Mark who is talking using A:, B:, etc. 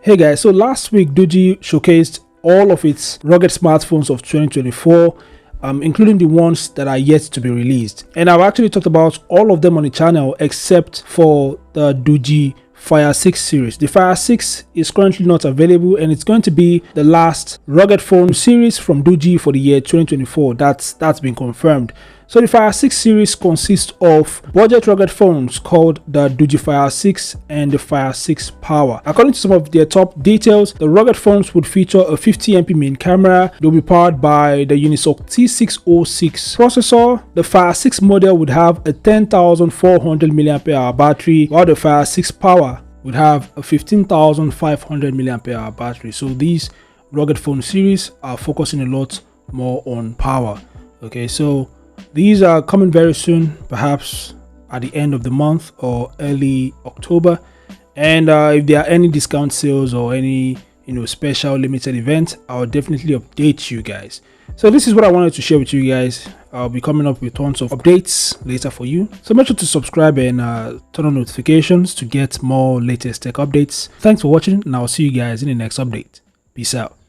A: Hey guys, so last week Doogee showcased all of its rugged smartphones of 2024, including the ones that are yet to be released. And I've actually talked about all of them on the channel except for the Doogee Fire 6 series. The Fire 6 is currently not available, and it's going to be the last rugged phone series from Doogee for the year 2024. That's been confirmed. So the Fire 6 series consists of budget rugged phones called the Doogee Fire 6 and the Fire 6 Power. According to some of their top details, the rugged phones would feature a 50MP main camera. They'll be powered by the Unisoc T606 processor. The Fire 6 model would have a 10,400 mAh battery, while the Fire 6 Power would have a 15,500 mAh battery. So these rugged phone series are focusing a lot more on power. Okay, so these are coming very soon, perhaps at the end of the month or early October. And if there are any discount sales or any special limited event, I'll definitely update you guys. So this is what I wanted to share with you guys. I'll be coming up with tons of updates later for you. So make sure to subscribe and turn on notifications to get more latest tech updates. Thanks for watching, and I'll see you guys in the next update. Peace out.